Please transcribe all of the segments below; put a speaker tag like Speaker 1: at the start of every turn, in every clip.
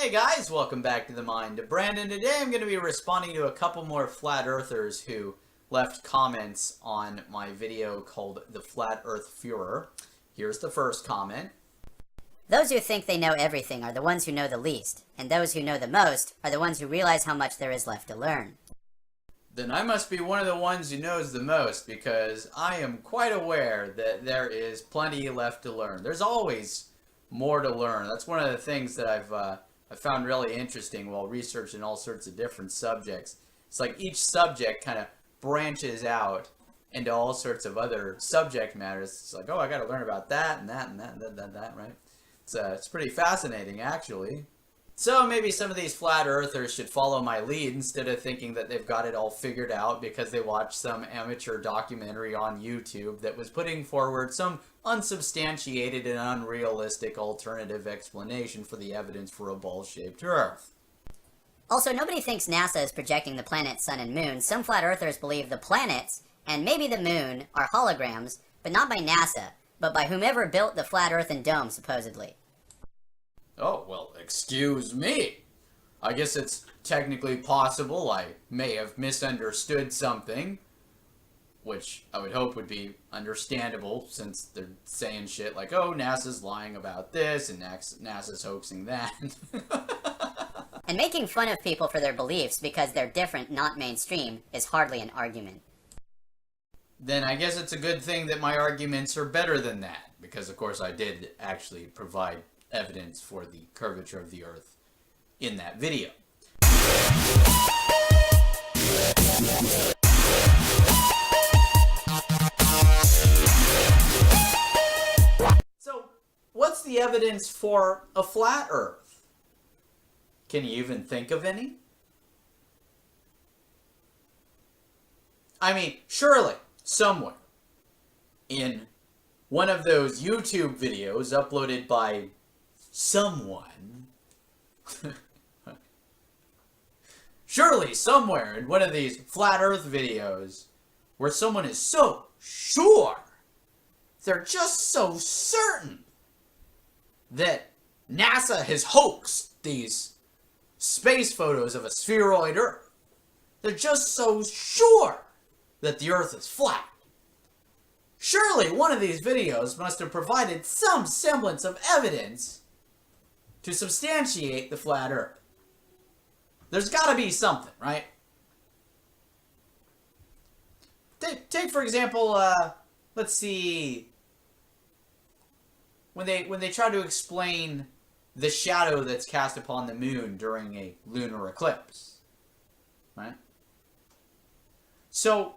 Speaker 1: Hey guys, welcome back to The Mind of Brandon. Today I'm going to be responding to a couple more flat earthers who left comments on my video called The Flat Earth Furor. Here's the first comment.
Speaker 2: Those who think they know everything are the ones who know the least, and those who know the most are the ones who realize how much there is left to learn.
Speaker 1: Then I must be one of the ones who knows the most, because I am quite aware that there is plenty left to learn. There's always more to learn. That's one of the things that I found really interesting while researching all sorts of different subjects. It's like each subject kind of branches out into all sorts of other subject matters. It's like, oh, I got to learn about that and that and that and that, right? It's pretty fascinating, actually. So maybe some of these flat earthers should follow my lead instead of thinking that they've got it all figured out because they watched some amateur documentary on YouTube that was putting forward some unsubstantiated and unrealistic alternative explanation for the evidence for a ball-shaped Earth.
Speaker 2: Also, nobody thinks NASA is projecting the planets, sun, and moon. Some flat earthers believe the planets, and maybe the moon, are holograms, but not by NASA, but by whomever built the flat Earth and dome, supposedly.
Speaker 1: Oh, well, excuse me. I guess it's technically possible I may have misunderstood something, which I would hope would be understandable since they're saying shit like, oh, NASA's lying about this and NASA's hoaxing that.
Speaker 2: And making fun of people for their beliefs because they're different, not mainstream, is hardly an argument.
Speaker 1: Then I guess it's a good thing that my arguments are better than that, because of course I did actually provide evidence for the curvature of the Earth in that video. So, what's the evidence for a flat Earth? Can you even think of any? I mean, surely, somewhere in one of those YouTube videos uploaded by someone, surely somewhere in one of these flat earth videos where someone is so sure, they're just so certain that NASA has hoaxed these space photos of a spheroid Earth. They're just so sure that the Earth is flat. Surely one of these videos must have provided some semblance of evidence to substantiate the flat Earth. There's got to be something, right? Take for example, let's see, when they try to explain the shadow that's cast upon the moon during a lunar eclipse, right? So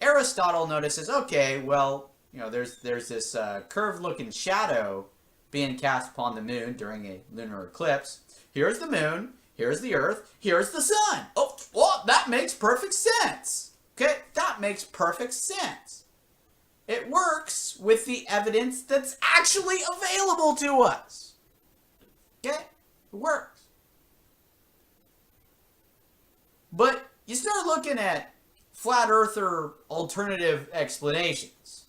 Speaker 1: Aristotle notices, okay, well, you know, there's this curved-looking shadow being cast upon the moon during a lunar eclipse. Here's the moon, here's the Earth, here's the sun. Oh, well, that makes perfect sense. Okay, that makes perfect sense. It works with the evidence that's actually available to us. Okay, it works. But you start looking at flat earther alternative explanations.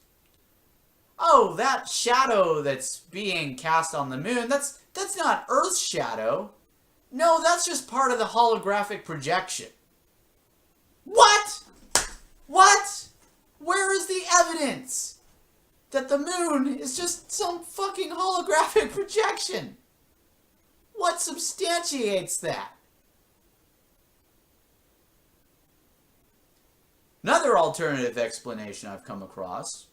Speaker 1: Oh, that shadow that's being cast on the moon, that's not Earth's shadow. No, that's just part of the holographic projection. What? What? Where is the evidence that the moon is just some fucking holographic projection? What substantiates that? Another alternative explanation I've come across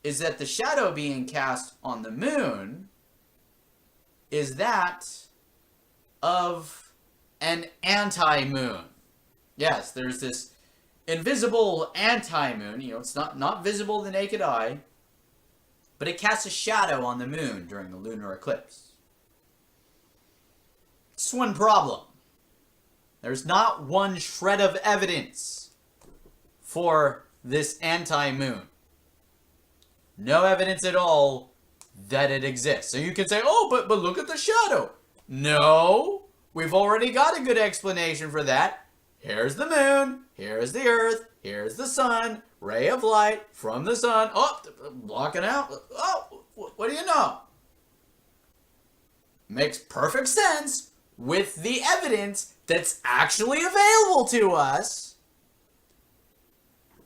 Speaker 1: is that the shadow being cast on the moon is that of an anti-moon. Yes, there's this invisible anti-moon. You know, it's not visible to the naked eye, but it casts a shadow on the moon during a lunar eclipse. Just one problem. There's not one shred of evidence for this anti-moon. No evidence at all that it exists. So you can say, oh, but look at the shadow. No, we've already got a good explanation for that. Here's the moon, here's the Earth, here's the sun, ray of light from the sun. Oh, blocking out. Oh, what do you know? makes perfect sense with the evidence that's actually available to us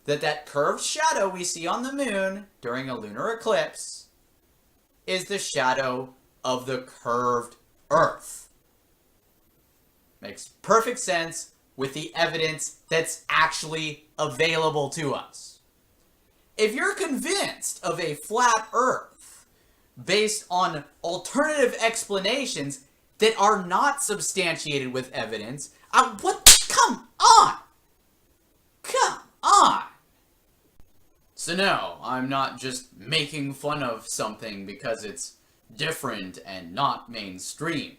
Speaker 1: that curved shadow we see on the moon during a lunar eclipse is the shadow of the curved Earth. Makes perfect sense with the evidence that's actually available to us. If you're convinced of a flat Earth based on alternative explanations that are not substantiated with evidence, come on! Come on! So no, I'm not just making fun of something because it's different and not mainstream.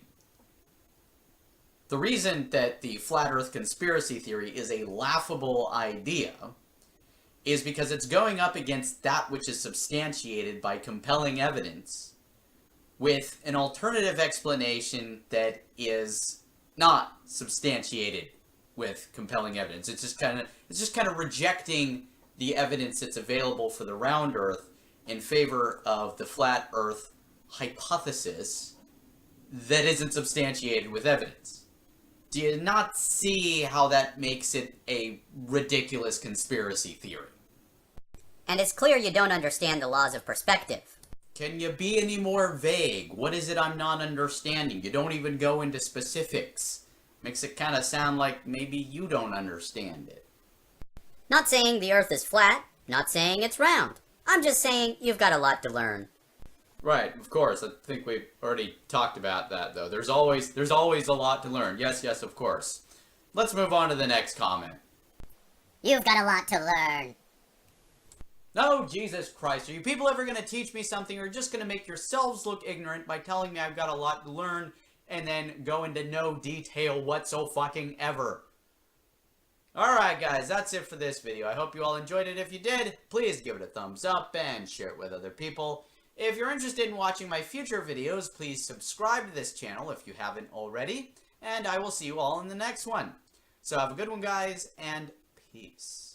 Speaker 1: The reason that the flat Earth conspiracy theory is a laughable idea is because it's going up against that which is substantiated by compelling evidence with an alternative explanation that is not substantiated with compelling evidence. It's just kind of rejecting the evidence that's available for the round Earth in favor of the flat Earth hypothesis that isn't substantiated with evidence. Do you not see how that makes it a ridiculous conspiracy theory?
Speaker 2: And it's clear you don't understand the laws of perspective.
Speaker 1: Can you be any more vague? What is it I'm not understanding? You don't even go into specifics. Makes it kind of sound like maybe you don't understand it.
Speaker 2: Not saying the Earth is flat, not saying it's round. I'm just saying you've got a lot to learn.
Speaker 1: Right, of course. I think we've already talked about that, though. There's always a lot to learn. Yes, of course. Let's move on to the next comment.
Speaker 2: You've got a lot to learn.
Speaker 1: No, Jesus Christ. Are you people ever going to teach me something, or just going to make yourselves look ignorant by telling me I've got a lot to learn and then go into no detail whatsoever? Alright guys, that's it for this video. I hope you all enjoyed it. If you did, please give it a thumbs up and share it with other people. If you're interested in watching my future videos, please subscribe to this channel if you haven't already, and I will see you all in the next one. So have a good one, guys, and peace.